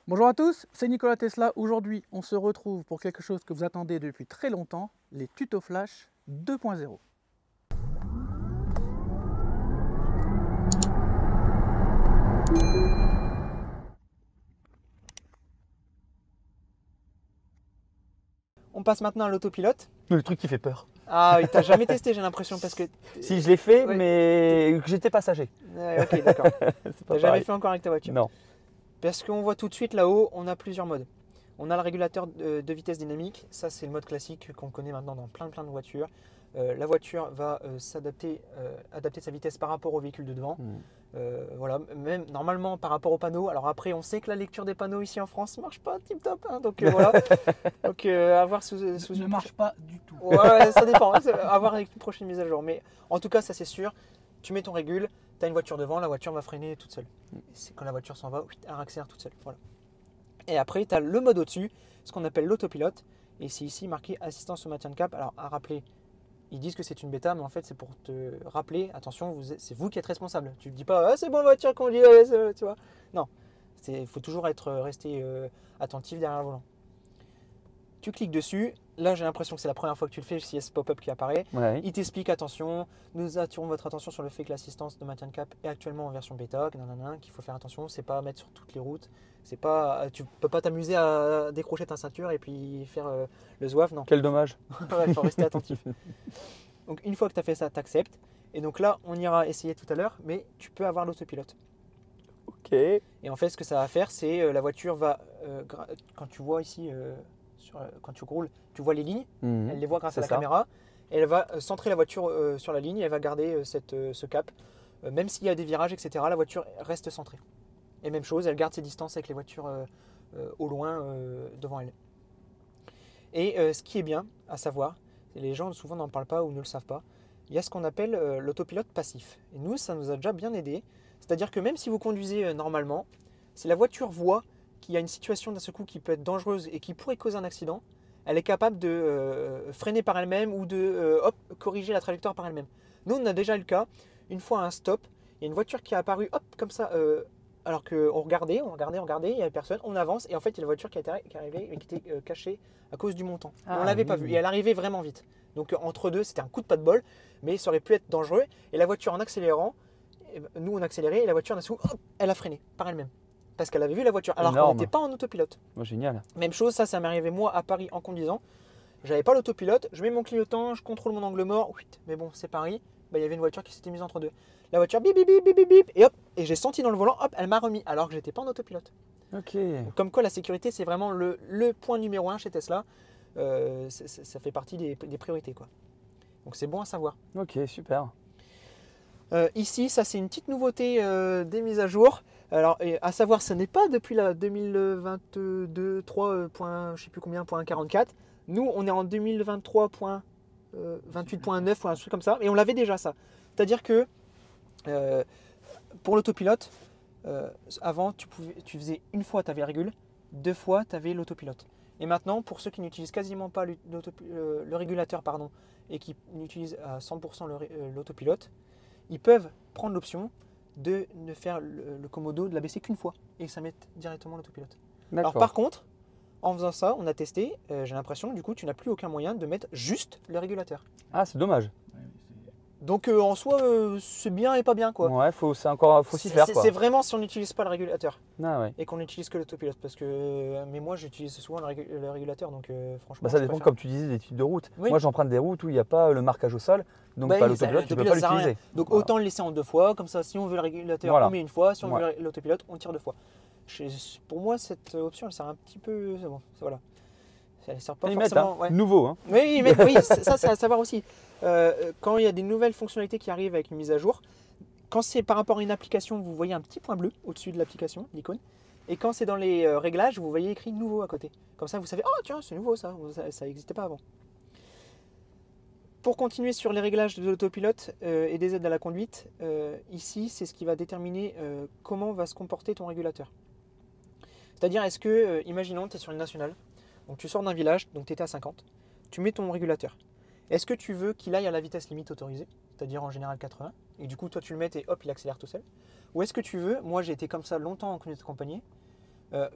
Bonjour à tous, c'est Nicolas Tesla. Aujourd'hui, on se retrouve pour quelque chose que vous attendez depuis très longtemps, les tutos flash 2.0. On passe maintenant à l'autopilote. Le truc qui fait peur. Ah oui, t'as jamais testé, j'ai l'impression, parce que... Si, je l'ai fait, Ouais. mais j'étais passager. Ouais, ok, d'accord. C'est pas T'as jamais pareil. fait encore avec ta voiture. Non. Parce qu'on voit tout de suite là-haut, on a plusieurs modes. On a le régulateur de vitesse dynamique. Ça, c'est le mode classique qu'on connaît maintenant dans plein de voitures. La voiture va adapter sa vitesse par rapport au véhicule de devant. Voilà, même normalement par rapport aux panneaux. Alors après, on sait que la lecture des panneaux ici en France ne marche pas tip top. Hein, donc voilà. Donc à voir sous Ça ne une marche pas du tout. Ouais, ça dépend. À voir avec une prochaine mise à jour. Mais en tout cas, ça c'est sûr. Tu mets ton régule, tu as une voiture devant, la voiture va freiner toute seule. C'est quand la voiture s'en va, elle accélère toute seule. Voilà. Et après, tu as le mode au-dessus, ce qu'on appelle l'autopilote. Et c'est ici marqué assistance au maintien de cap. Alors à rappeler, ils disent que c'est une bêta, mais en fait c'est pour te rappeler, attention, c'est vous qui êtes responsable. Tu ne dis pas, ah, c'est bon, voiture conduit, tu vois. Non, il faut toujours rester attentif derrière le volant. Tu cliques dessus, là j'ai l'impression que c'est la première fois que tu le fais, s'il y a ce pop-up qui apparaît. Ouais. Il t'explique, attention, nous attirons votre attention sur le fait que l'assistance de maintien de cap est actuellement en version bêta, qu'il faut faire attention, c'est pas à mettre sur toutes les routes, tu peux pas t'amuser à décrocher ta ceinture et puis faire le zouave, non. Quel dommage. Il faut rester attentif. Donc une fois que tu as fait ça, tu acceptes. Et donc là, on ira essayer tout à l'heure, mais tu peux avoir l'autopilote. Ok. Et en fait, ce que ça va faire, c'est la voiture va, quand tu vois ici, quand tu roules, tu vois les lignes, elle les voit grâce à la caméra, et elle va centrer la voiture sur la ligne, et elle va garder ce cap. Même s'il y a des virages, etc., la voiture reste centrée. Et même chose, elle garde ses distances avec les voitures au loin devant elle. Et ce qui est bien à savoir, les gens souvent n'en parlent pas ou ne le savent pas, il y a ce qu'on appelle l'autopilote passif. Et nous, ça nous a déjà bien aidé. C'est-à-dire que même si vous conduisez normalement, si la voiture voit qu'il y a une situation d'un seul coup qui peut être dangereuse et qui pourrait causer un accident, elle est capable de freiner par elle-même ou de corriger la trajectoire par elle-même. Nous, on a déjà eu le cas, une fois à un stop, il y a une voiture qui est apparue comme ça, alors qu'on regardait, il n'y avait personne, on avance et en fait il y a la voiture qui est arrivée et qui était cachée à cause du montant. On ne l'avait pas vue et elle arrivait vraiment vite. Donc entre deux, c'était un coup de pas de bol, mais ça aurait pu être dangereux. Et la voiture en accélérant, nous on accélérait et la voiture d'un coup, elle a freiné par elle-même. Parce qu'elle avait vu la voiture, alors qu'on n'était pas en autopilote. Oh, génial. Même chose, ça m'est arrivé moi à Paris en conduisant. J'avais pas l'autopilote, je mets mon clignotant, je contrôle mon angle mort, mais bon, c'est Paris. Il y avait une voiture qui s'était mise entre deux. La voiture bip bip bip bip bip bip et hop, et j'ai senti dans le volant, hop, elle m'a remis alors que j'étais pas en autopilote. Ok. Donc, comme quoi la sécurité c'est vraiment le point numéro 1 chez Tesla. Ça fait partie des priorités quoi. Donc c'est bon à savoir. Ok, super. Ici, ça c'est une petite nouveauté des mises à jour. Alors à savoir, ce n'est pas depuis la 2022 3. Je sais plus combien, .44. Nous, on est en 2023. 28.9 ou un truc comme ça, et on l'avait déjà ça. C'est-à-dire que pour l'autopilote, avant tu faisais une fois tu avais la régule, deux fois tu avais l'autopilote. Et maintenant, pour ceux qui n'utilisent quasiment pas le régulateur et qui n'utilisent à 100% l'autopilote, ils peuvent prendre l'option de ne faire le commodo, de la baisser qu'une fois et ça met directement l'autopilote. Alors par contre, en faisant ça, on a testé, j'ai l'impression que du coup tu n'as plus aucun moyen de mettre juste le régulateur. Ah, c'est dommage. Donc en soi, c'est bien et pas bien quoi. Ouais, faut s'y faire quoi. C'est vraiment si on n'utilise pas le régulateur Et qu'on n'utilise que l'autopilote. Parce que, mais moi j'utilise souvent le régulateur, donc franchement. Ça dépend, comme tu disais, des types de routes. Oui. Moi, j'emprunte des routes où il n'y a pas le marquage au sol, donc pas l'autopilote, tu ne peux pas l'utiliser. Donc autant le laisser en deux fois, comme ça si on veut le régulateur, on met une fois, si on veut l'autopilote, on tire deux fois. Pour moi, cette option, elle sert un petit peu. Bon, voilà. Elle sert pas forcément. Nouveau. Hein. Oui, ça c'est à savoir aussi. Quand il y a des nouvelles fonctionnalités qui arrivent avec une mise à jour, quand c'est par rapport à une application, vous voyez un petit point bleu au-dessus de l'application, l'icône. Et quand c'est dans les réglages, vous voyez écrit nouveau à côté. Comme ça, vous savez, oh tiens, c'est nouveau ça n'existait pas avant. Pour continuer sur les réglages de l'autopilote et des aides à la conduite, ici, c'est ce qui va déterminer comment va se comporter ton régulateur. C'est-à-dire, est-ce que, imaginons, tu es sur une nationale, donc tu sors d'un village, donc tu étais à 50, tu mets ton régulateur. Est-ce que tu veux qu'il aille à la vitesse limite autorisée, c'est-à-dire en général 80, et du coup toi tu le mets et hop il accélère tout seul? Ou est-ce que tu veux, moi j'ai été comme ça longtemps en conduite accompagnée,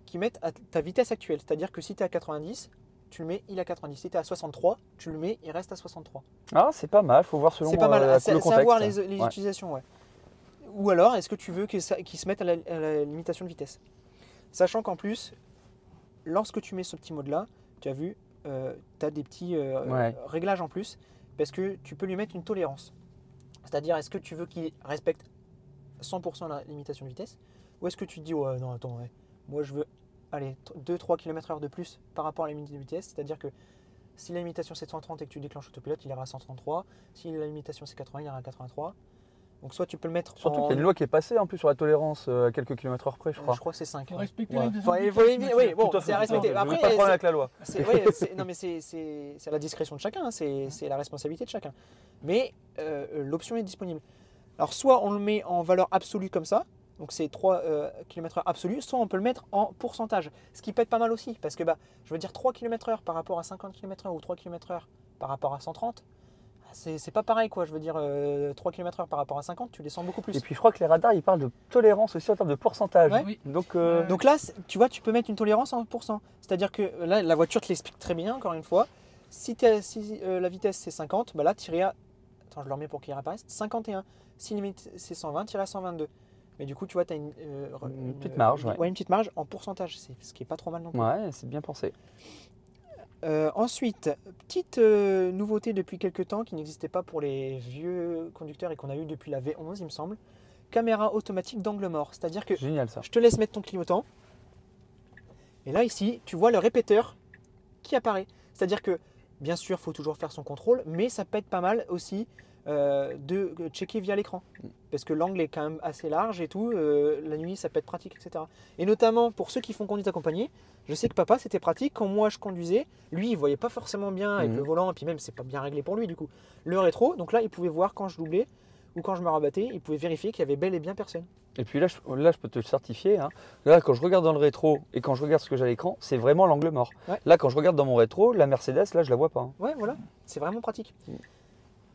qui mettent à ta vitesse actuelle. C'est-à-dire que si tu es à 90, tu le mets, il est à 90. Si tu es à 63, tu le mets, il reste à 63. Ah, c'est pas mal, il faut voir selon c'est pas mal. le contexte. C'est à voir les utilisations. Ouais. Ou alors, est-ce que tu veux qu'ils se mettent à la limitation de vitesse? Sachant qu'en plus, lorsque tu mets ce petit mode-là, tu as vu, tu as des petits réglages en plus, parce que tu peux lui mettre une tolérance. C'est-à-dire, est-ce que tu veux qu'il respecte 100% la limitation de vitesse, ou est-ce que tu te dis, ouais, non, attends, ouais, moi je veux aller 2-3 km/h de plus par rapport à la limite de vitesse, c'est-à-dire que si la limitation c'est 130 et que tu déclenches autopilote, il ira à 133, si la limitation c'est 80, il ira à 83. Donc soit tu peux le mettre Surtout qu'il y a une loi qui est passée en plus sur la tolérance à quelques kilomètres près, je crois. Je crois que c'est 5. Faut respecter Ouais. les Oui, bon, c'est à respecter. Je Après, veux pas de problème avec la loi. non, mais c'est à la discrétion de chacun, hein, c'est la responsabilité de chacun. Mais l'option est disponible. Alors soit on le met en valeur absolue comme ça, donc c'est 3 km/h absolu, soit on peut le mettre en pourcentage, ce qui peut être pas mal aussi, parce que je veux dire 3 km/h par rapport à 50 km/h ou 3 km/h par rapport à 130, c'est pas pareil quoi, je veux dire 3 km/h par rapport à 50, tu descends beaucoup plus. Et puis je crois que les radars ils parlent de tolérance aussi en termes de pourcentage. Ouais. Oui. Donc là, tu vois, tu peux mettre une tolérance en %. C'est-à-dire que là, la voiture te l'explique très bien, encore une fois. Si la vitesse c'est 50, là tu irais à. Attends, je le remets pour qu'il réapparaisse. 51. Si la limite c'est 120, tu irais à 122. Mais du coup, tu vois, tu as une petite marge. Ouais, une petite marge en pourcentage, ce qui est pas trop mal non plus. Ouais, c'est bien pensé. Ensuite, petite nouveauté depuis quelques temps qui n'existait pas pour les vieux conducteurs et qu'on a eu depuis la V11, il me semble. Caméra automatique d'angle mort. C'est-à-dire que Génial ça. je te laisse mettre ton clignotant. Et là, ici, tu vois le répéteur qui apparaît. C'est-à-dire que, bien sûr, il faut toujours faire son contrôle, mais ça peut être pas mal aussi de checker via l'écran. Parce que l'angle est quand même assez large et tout. La nuit, ça peut être pratique, etc. Et notamment pour ceux qui font conduite accompagnée, je sais que papa, c'était pratique. Quand moi, je conduisais, lui, il voyait pas forcément bien avec le volant. Et puis même, c'est pas bien réglé pour lui, du coup. Le rétro, donc là, il pouvait voir quand je doublais ou quand je me rabattais, il pouvait vérifier qu'il y avait bel et bien personne. Et puis là, je peux te le certifier. Hein. Là, quand je regarde dans le rétro et quand je regarde ce que j'ai à l'écran, c'est vraiment l'angle mort. Ouais. Là, quand je regarde dans mon rétro, la Mercedes, là, je la vois pas. Hein. Ouais, voilà. C'est vraiment pratique.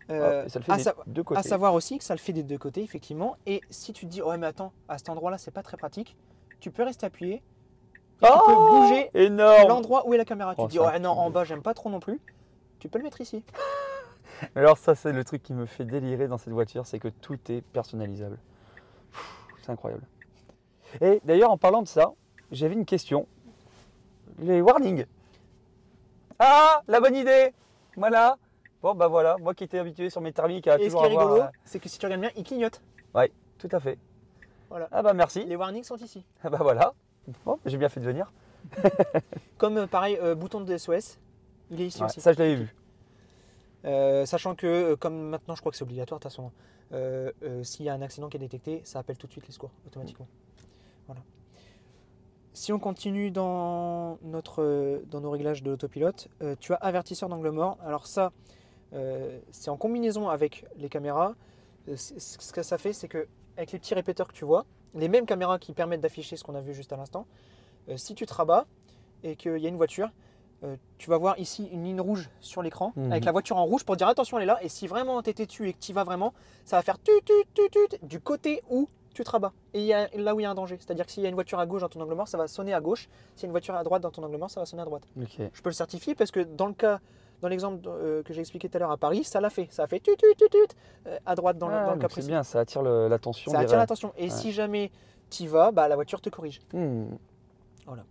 Et ça le fait des deux côtés. À savoir aussi que ça le fait des deux côtés, effectivement. Et si tu te dis, ouais, mais attends, à cet endroit-là, c'est pas très pratique, tu peux rester appuyé. Et tu peux bouger l'endroit où est la caméra. Tu te dis, ouais, non, en bas, j'aime pas trop non plus. Tu peux le mettre ici. Alors, ça, c'est le truc qui me fait délirer dans cette voiture, c'est que tout est personnalisable. C'est incroyable. Et d'ailleurs, en parlant de ça, j'avais une question. Les warnings. Ah, la bonne idée. Voilà. Bon, bah voilà, moi qui étais habitué sur mes thermiques à et toujours ce qui est avoir... rigolo, c'est que si tu regardes bien, il clignote. Ouais, tout à fait. Voilà. Ah bah merci. Les warnings sont ici. Ah bah voilà. Bon, j'ai bien fait de venir. Comme pareil, bouton de SOS, il est ici aussi. Ça, je l'avais vu. Sachant que, comme maintenant, je crois que c'est obligatoire de toute façon, s'il y a un accident qui est détecté, ça appelle tout de suite les secours automatiquement. Voilà. Si on continue dans nos réglages de l'autopilote, tu as avertisseur d'angle mort. Alors ça, c'est en combinaison avec les caméras. Ce que ça fait, c'est que avec les petits répéteurs que tu vois, les mêmes caméras qui permettent d'afficher ce qu'on a vu juste à l'instant, si tu te rabats et qu'il y a une voiture, tu vas voir ici une ligne rouge sur l'écran avec la voiture en rouge pour dire attention, elle est là. Et si vraiment tu es têtu et que tu y vas vraiment, ça va faire tut du côté où tu te rabats. Et là où il y a un danger. C'est-à-dire que s'il y a une voiture à gauche dans ton angle mort, ça va sonner à gauche. S'il y a une voiture à droite dans ton angle mort, ça va sonner à droite. Okay. Je peux le certifier parce que dans l'exemple que j'ai expliqué tout à l'heure à Paris, ça l'a fait. Ça a fait à droite dans le cas précis. C'est bien, ça attire l'attention. Ça attire l'attention. Et si jamais tu y vas, la voiture te corrige. Voilà.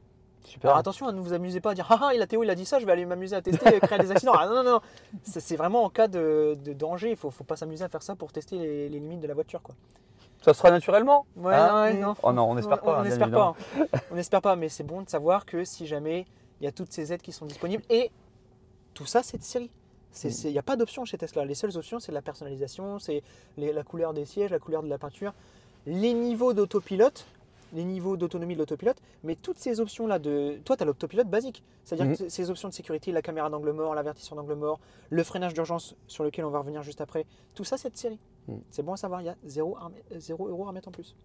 Super. Alors attention, ne vous amusez pas à dire ah Théo il a dit ça, je vais aller m'amuser à tester et créer des accidents. Ah non. C'est vraiment en cas de danger, il faut pas s'amuser à faire ça pour tester les limites de la voiture, quoi. Ça se fera naturellement. Non. Oh non, on n'espère pas. On n'espère pas. On n'espère pas, mais c'est bon de savoir que si jamais il y a toutes ces aides qui sont disponibles et tout ça, c'est de série. Il n'y a pas d'option chez Tesla. Les seules options, c'est la personnalisation, c'est la couleur des sièges, la couleur de la peinture, les niveaux d'autopilote, les niveaux d'autonomie de l'autopilote, mais toutes ces options-là, toi, tu as l'autopilote basique. C'est-à-dire que ces options de sécurité, la caméra d'angle mort, l'avertisseur d'angle mort, le freinage d'urgence sur lequel on va revenir juste après, tout ça, c'est de série. C'est bon à savoir, il y a 0 € à mettre en plus.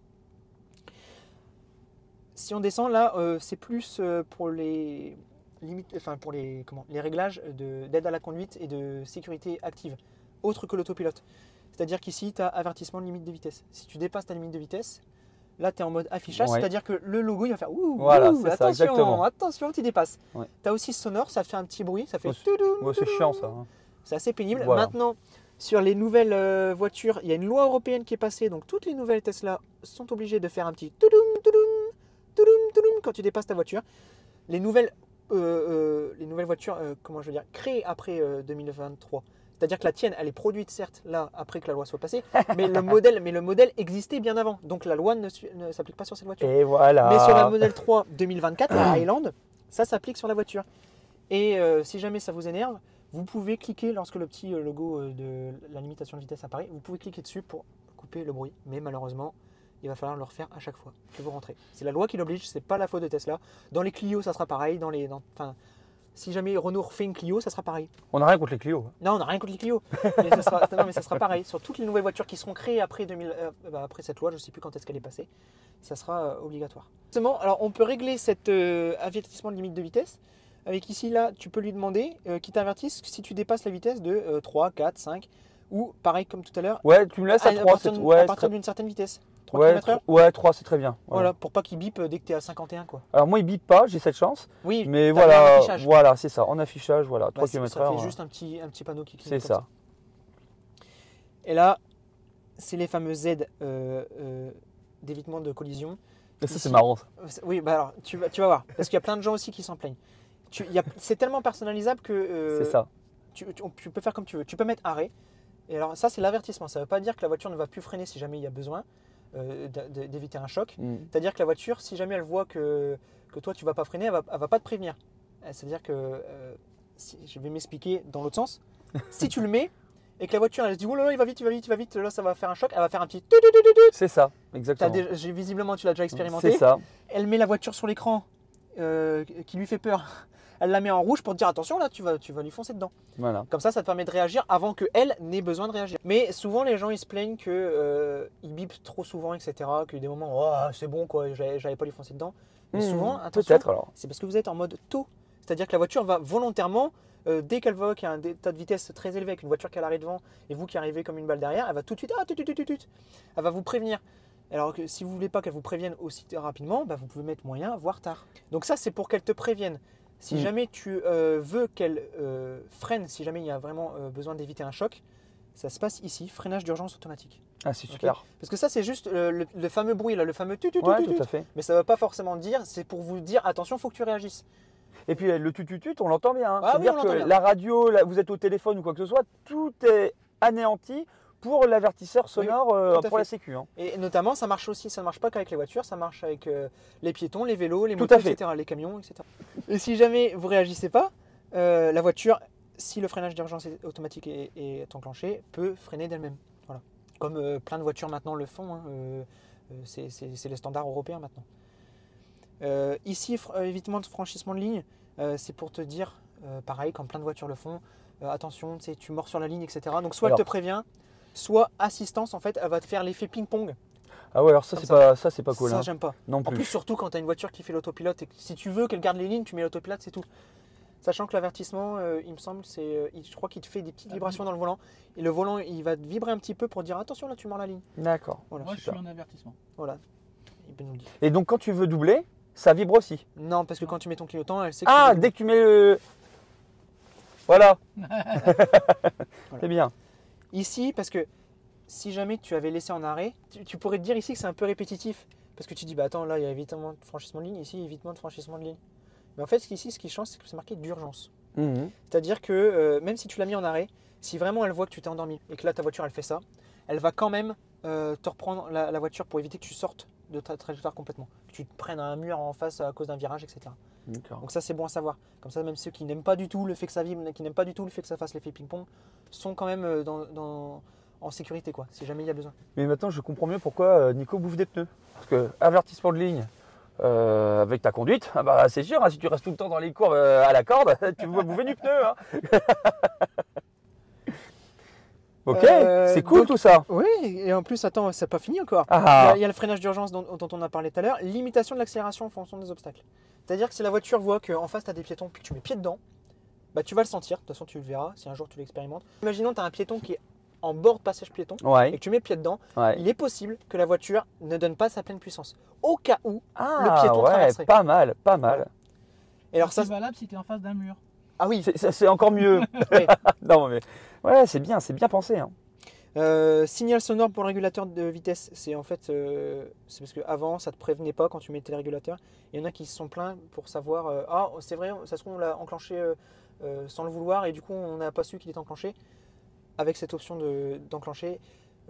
Si on descend, là, c'est plus pour les limites, pour les réglages d'aide à la conduite et de sécurité active, autre que l'autopilote. C'est-à-dire qu'ici, tu as avertissement de limite de vitesse. Si tu dépasses ta limite de vitesse, Là, tu es en mode affichage, Ouais. c'est-à-dire que le logo, il va faire ouh, Voilà, ouh, c'est ça, exactement. attention, tu dépasses. Ouais. Tu as aussi sonore, ça fait un petit bruit, ça fait Ouais, toudoum, Ouais, c'est chiant ça. Hein. c'est assez pénible. Voilà. Maintenant, sur les nouvelles voitures, il y a une loi européenne qui est passée, donc toutes les nouvelles Tesla sont obligées de faire un petit toudoum, toudoum, toudoum, toudoum quand tu dépasses ta voiture. Les nouvelles voitures, comment je veux dire, créées après 2023. C'est-à-dire que la tienne, elle est produite certes là après que la loi soit passée, mais le modèle existait bien avant. Donc la loi ne s'applique pas sur cette voiture. Et voilà. Mais sur la modèle 3 2024, la Highland, ça s'applique sur la voiture. Et si jamais ça vous énerve, vous pouvez cliquer lorsque le petit logo de la limitation de vitesse apparaît, vous pouvez cliquer dessus pour couper le bruit. Mais malheureusement, il va falloir le refaire à chaque fois que vous rentrez. C'est la loi qui l'oblige, c'est pas la faute de Tesla. Dans les Clio, ça sera pareil. Si jamais Renault refait une Clio, ça sera pareil. On n'a rien contre les Clio. Non, on n'a rien contre les Clio. mais ça sera pareil. Sur toutes les nouvelles voitures qui seront créées après, après cette loi, je ne sais plus quand est-ce qu'elle est passée, ça sera obligatoire. Justement, alors on peut régler cet avertissement de limite de vitesse. Avec ici, là, tu peux lui demander qu'il t'avertisse si tu dépasses la vitesse de 3, 4, 5 ou pareil comme tout à l'heure, Ouais, tu me laisses à 3. à partir d'une certaine vitesse. 3 Ouais, km/h. ouais, 3 c'est très bien. Voilà, pour pas qu'il bip dès que tu es à 51 quoi. Alors moi il bip pas, j'ai cette chance. Oui, Mais t'as bien en voilà, affichage. voilà, c'est ça, en affichage, voilà, Bah, 3 ça km/h. fait juste un petit panneau qui clignote C'est comme ça. Et là, c'est les fameux Z d'évitement de collision. Et ça Ici. c'est marrant ça. Oui, bah alors tu vas voir, parce qu'il y a plein de gens aussi qui s'en plaignent. C'est tellement personnalisable que C'est ça. tu peux faire comme tu veux. Tu peux mettre arrêt. Et alors ça, c'est l'avertissement. Ça ne veut pas dire que la voiture ne va plus freiner si jamais il y a besoin d'éviter un choc. C'est-à-dire que la voiture, si jamais elle voit que toi tu ne vas pas freiner, elle ne va pas te prévenir. C'est-à-dire que, je vais m'expliquer dans l'autre sens, si tu le mets et que la voiture elle se dit oh là là, il va vite, là ça va faire un choc, elle va faire un petit C'est ça, exactement. visiblement tu l'as déjà expérimenté. C'est ça. Elle met la voiture sur l'écran qui lui fait peur. Elle la met en rouge pour te dire attention là, tu vas lui foncer dedans. Voilà. Comme ça te permet de réagir avant qu'elle n'ait besoin de réagir. Mais souvent les gens ils se plaignent que ils bipent trop souvent, etc. Qu'il y a des moments oh c'est bon quoi, j'allais pas lui foncer dedans. Mais souvent, attention, peut-être alors. c'est parce que vous êtes en mode taux. C'est-à-dire que la voiture va volontairement, dès qu'elle voit qu'il y a un état de vitesse très élevé avec une voiture qui arrive devant et vous qui arrivez comme une balle derrière, elle va tout de suite, elle va vous prévenir. Alors que si vous ne voulez pas qu'elle vous prévienne aussi rapidement, bah, vous pouvez mettre moyen, voire tard. Donc ça, c'est pour qu'elle te prévienne. Si jamais tu veux qu'elle freine, si jamais il y a vraiment besoin d'éviter un choc, ça se passe ici, freinage d'urgence automatique. Ah, c'est super. Okay. Parce que ça, c'est juste le fameux bruit, là, le fameux ouais, tout à fait. Mais ça ne veut pas forcément dire, c'est pour vous dire, attention, il faut que tu réagisses. Et puis le tututut, on l'entend bien. Hein. Ah, C'est-à-dire oui, que bien. la radio, vous êtes au téléphone ou quoi que ce soit, tout est anéanti pour l'avertisseur sonore pour la sécu. Hein. Et notamment, ça marche aussi, ça ne marche pas qu'avec les voitures, ça marche avec les piétons, les vélos, les motos, etc., les camions, etc. Et si jamais vous ne réagissez pas, la voiture, si le freinage d'urgence automatique est enclenché, peut freiner d'elle-même. Voilà. Comme plein de voitures maintenant le font, hein, c'est les standards européens maintenant. Ici, évitement de franchissement de ligne, c'est pour te dire, pareil, comme plein de voitures le font, attention, tu mords sur la ligne, etc. Donc soit elle te prévient, soit assistance, en fait, elle va te faire l'effet ping-pong. Ah ouais, alors ça c'est pas cool. Ça, hein. j'aime pas. Non plus. En plus, surtout quand tu as une voiture qui fait l'autopilote et que si tu veux qu'elle garde les lignes, tu mets l'autopilote, c'est tout. Sachant que l'avertissement, il me semble, je crois qu'il te fait des petites vibrations dans le volant. Et le volant, il va te vibrer un petit peu pour dire attention, là, tu mords la ligne. D'accord. Voilà, moi, super. Je suis en avertissement. Voilà. Il peut nous le dire. Et donc, quand tu veux doubler, ça vibre aussi. Non, parce que quand tu mets ton clignotant, elle sait que ah, dès que tu mets le... Voilà. C'est bien. Ici, parce que si jamais tu avais laissé en arrêt, tu pourrais te dire ici que c'est un peu répétitif. Parce que tu dis, bah attends, là, il y a évitement de franchissement de ligne, ici, évitement de franchissement de ligne. Mais en fait, ici, ce qui change, c'est que c'est marqué d'urgence. C'est-à-dire que même si tu l'as mis en arrêt, si vraiment elle voit que tu t'es endormi et que là, ta voiture, elle fait ça, elle va quand même te reprendre la voiture pour éviter que tu sortes de ta trajectoire complètement. Que tu te prennes un mur en face à cause d'un virage, etc. Donc ça, c'est bon à savoir. Comme ça, même ceux qui n'aiment pas du tout le fait que ça vibre, qui n'aiment pas du tout le fait que ça fasse l'effet ping-pong, sont quand même en sécurité, quoi, si jamais il y a besoin. Mais maintenant, je comprends mieux pourquoi Nico bouffe des pneus. Parce que avertissement de ligne avec ta conduite, bah, c'est sûr, hein, si tu restes tout le temps dans les courbes à la corde, tu vas bouffer du pneu. Hein. Ok, c'est cool donc, tout ça. Oui, et en plus, attends, ça n'a pas fini encore. Il y a le freinage d'urgence dont on a parlé tout à l'heure, limitation de l'accélération en fonction des obstacles. C'est-à-dire que si la voiture voit qu'en face, tu as des piétons puis que tu mets pied dedans, bah, tu vas le sentir. De toute façon, tu le verras si un jour tu l'expérimentes. Imaginons que tu as un piéton qui est en bord de passage piéton et Ouais. que tu mets le pied dedans, Ouais. il est possible que la voiture ne donne pas sa pleine puissance. Au cas où Ah, le piéton ouais, traverserait. pas mal, pas mal. Et alors ça, c'est valable si tu es en face d'un mur. ah oui, C'est encore mieux. ouais. Non, mais ouais, c'est bien pensé. Hein. Signal sonore pour le régulateur de vitesse, c'est en fait, c'est parce qu'avant ça te prévenait pas quand tu mettais le régulateur. Il y en a qui se sont plaints pour savoir, ah c'est vrai, ça se trouve on l'a enclenché sans le vouloir et du coup on n'a pas su qu'il était enclenché. Avec cette option d'enclencher,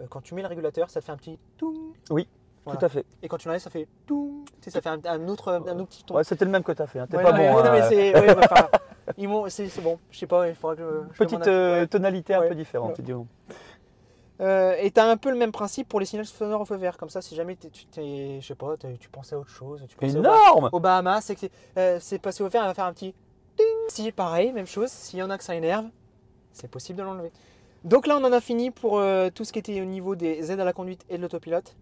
quand tu mets le régulateur, ça te fait un petit toum. Oui, Voilà. tout à fait. Et quand tu l'enlèves, ça fait toum. Tu sais, ça fait un autre petit ton. Ouais, c'était le même que tu as fait. Hein. T'es Ouais, pas non, bon. mais, non, mais hein. c'est, ouais, bah, enfin, c'est bon. Je sais pas, il faudra que je Petite demande à- tonalité un Ouais. peu différente, Ouais. disons. Et tu as un peu le même principe pour les signaux sonores au feu vert. Comme ça, si jamais je sais pas, tu pensais à autre chose, tu pensais Énorme. au Bahamas, c'est que c'est passé au vert, elle va faire un petit ding. Si, pareil, même chose. S'il y en a que ça énerve, c'est possible de l'enlever. Donc là, on en a fini pour tout ce qui était au niveau des aides à la conduite et de l'autopilote.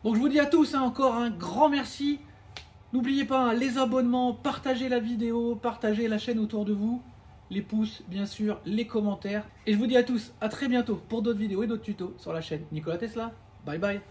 Donc je vous dis à tous encore un grand merci. N'oubliez pas les abonnements, partagez la vidéo, partagez la chaîne autour de vous, les pouces bien sûr, les commentaires. Et je vous dis à tous à très bientôt pour d'autres vidéos et d'autres tutos sur la chaîne Nikola Tesla. Bye bye.